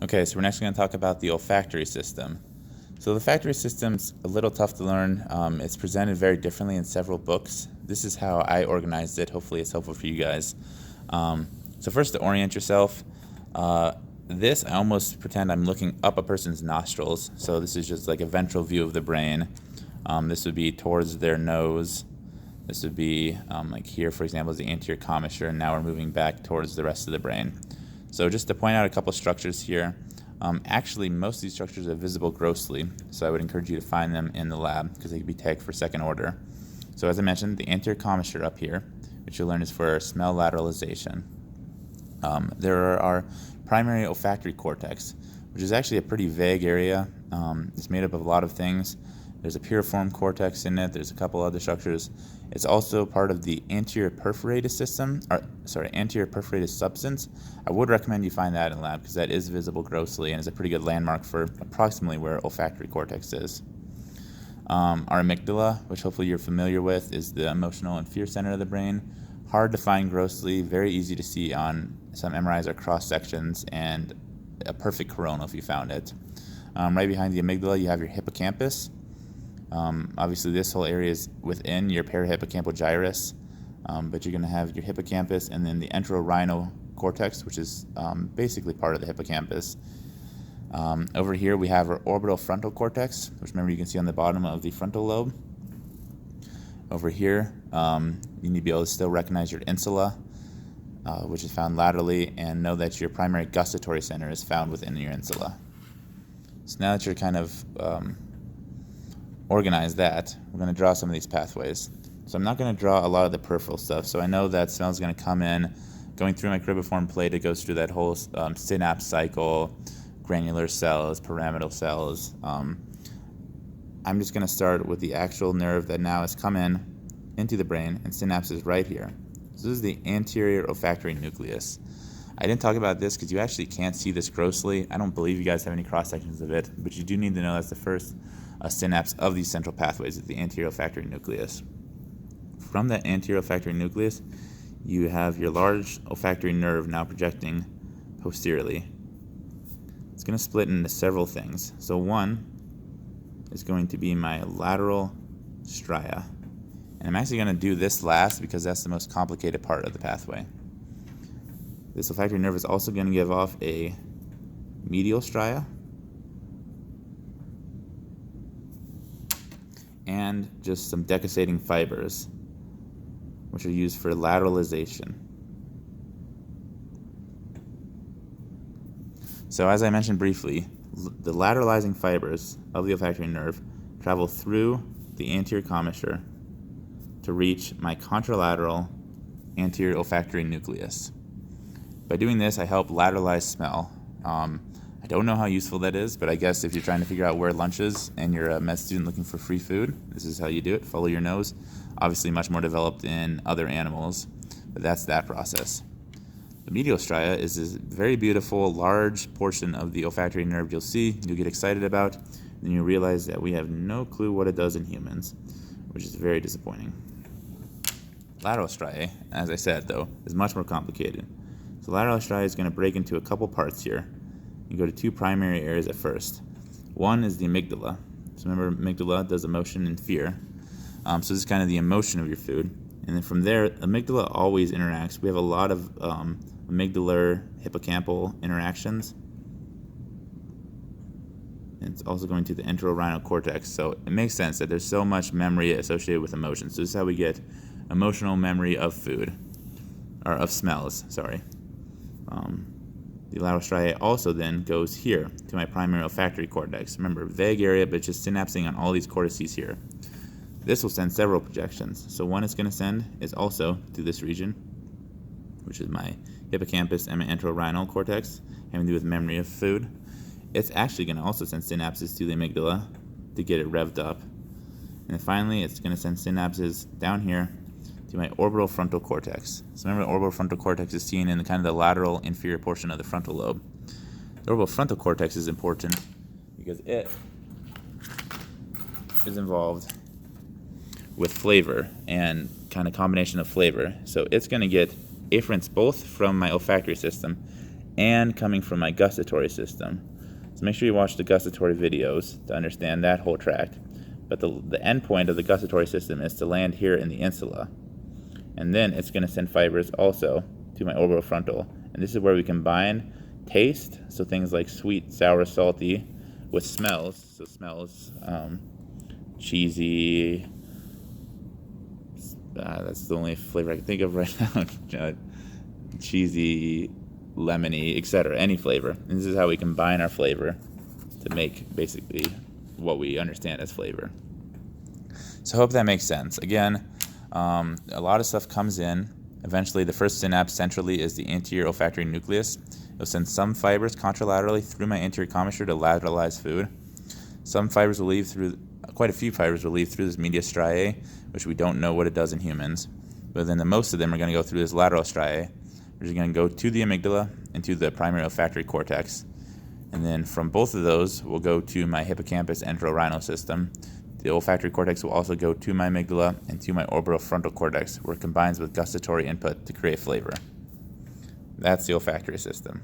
Okay, so we're next going to talk about the olfactory system. So the olfactory system's a little tough to learn. It's presented very differently in several books. This is how I organized it. Hopefully it's helpful for you guys. So first, to orient yourself, I almost pretend I'm looking up a person's nostrils. So this is just like a ventral view of the brain. This would be towards their nose. This would be like here, for example, is the anterior commissure, and now we're moving back towards the rest of the brain. So just to point out a couple structures here, actually most of these structures are visible grossly, so I would encourage you to find them in the lab because they could be tagged for second order. So as I mentioned, the anterior commissure up here, which you'll learn is for smell lateralization. There are our primary olfactory cortex, which is actually a pretty vague area. It's made up of a lot of things. There's a piriform cortex in it. There's a couple other structures. It's also part of the anterior perforated substance. I would recommend you find that in lab because that is visible grossly and is a pretty good landmark for approximately where olfactory cortex is. Our amygdala, which hopefully you're familiar with, is the emotional and fear center of the brain. Hard to find grossly, very easy to see on some MRIs or cross sections, and a perfect coronal if you found it. Right behind the amygdala, you have your hippocampus. Obviously, this whole area is within your parahippocampal gyrus, but you're going to have your hippocampus and then the entorhinal cortex, which is basically part of the hippocampus. Over here, we have our orbital frontal cortex, which remember you can see on the bottom of the frontal lobe. Over here, you need to be able to still recognize your insula, which is found laterally, and know that your primary gustatory center is found within your insula. So now that you're kind of organize that, we're going to draw some of these pathways. So I'm not going to draw a lot of the peripheral stuff. So I know that smell is going to come in, going through my cribriform plate. It goes through that whole synapse cycle, granular cells, pyramidal cells. I'm just going to start with the actual nerve that now has come in into the brain, and synapse is right here. So this is the anterior olfactory nucleus. I didn't talk about this because you actually can't see this grossly. I don't believe you guys have any cross sections of it, but you do need to know that's the first synapse of these central pathways is the anterior olfactory nucleus. From that anterior olfactory nucleus, you have your large olfactory nerve now projecting posteriorly. It's going to split into several things. So one is going to be my lateral stria. And I'm actually going to do this last because that's the most complicated part of the pathway. This olfactory nerve is also going to give off a medial stria and just some decussating fibers, which are used for lateralization. So as I mentioned briefly, the lateralizing fibers of the olfactory nerve travel through the anterior commissure to reach my contralateral anterior olfactory nucleus. By doing this, I help lateralize smell. I don't know how useful that is, but I guess if you're trying to figure out where lunch is and you're a med student looking for free food, this is how you do it. Follow your nose. Obviously much more developed in other animals, but that's that process. The medial stria is this very beautiful, large portion of the olfactory nerve you'll see, you'll get excited about, and then you realize that we have no clue what it does in humans, which is very disappointing. Lateral striae, as I said though, is much more complicated. So lateral stria is going to break into a couple parts here. You go to two primary areas at first. One is the amygdala. So remember, amygdala does emotion and fear. So this is kind of the emotion of your food. And then from there, amygdala always interacts. We have a lot of amygdalar hippocampal interactions. And it's also going to the entorhinal cortex. So it makes sense that there's so much memory associated with emotion. So this is how we get emotional memory of food, or of smells, sorry. The lateral stria also then goes here to my primary olfactory cortex. Remember, vague area, but just synapsing on all these cortices here. This will send several projections. So one it's going to send is also to this region, which is my hippocampus and my entorhinal cortex, having to do with memory of food. It's actually going to also send synapses to the amygdala to get it revved up. And then finally, it's going to send synapses down here to my orbital frontal cortex. So remember, the orbital frontal cortex is seen in the kind of the lateral inferior portion of the frontal lobe. The orbital frontal cortex is important because it is involved with flavor and kind of combination of flavor. So it's going to get afferents both from my olfactory system and coming from my gustatory system. So make sure you watch the gustatory videos to understand that whole tract. But the end point of the gustatory system is to land here in the insula. And then it's going to send fibers also to my orbitofrontal. And this is where we combine taste, so things like sweet, sour, salty, with smells. So smells, cheesy, that's the only flavor I can think of right now. Cheesy, lemony, etc. Any flavor. And this is how we combine our flavor to make basically what we understand as flavor. So I hope that makes sense. Again, a lot of stuff comes in. Eventually, the first synapse centrally is the anterior olfactory nucleus. It'll send some fibers contralaterally through my anterior commissure to lateralize food. Some fibers will leave through, quite a few fibers will leave through this media striae, which we don't know what it does in humans. But then most of them are going to go through this lateral striae, which is going to go to the amygdala and to the primary olfactory cortex. And then from both of those, we'll go to my hippocampus entorhinal system. The olfactory cortex will also go to my amygdala and to my orbitofrontal cortex, where it combines with gustatory input to create flavor. That's the olfactory system.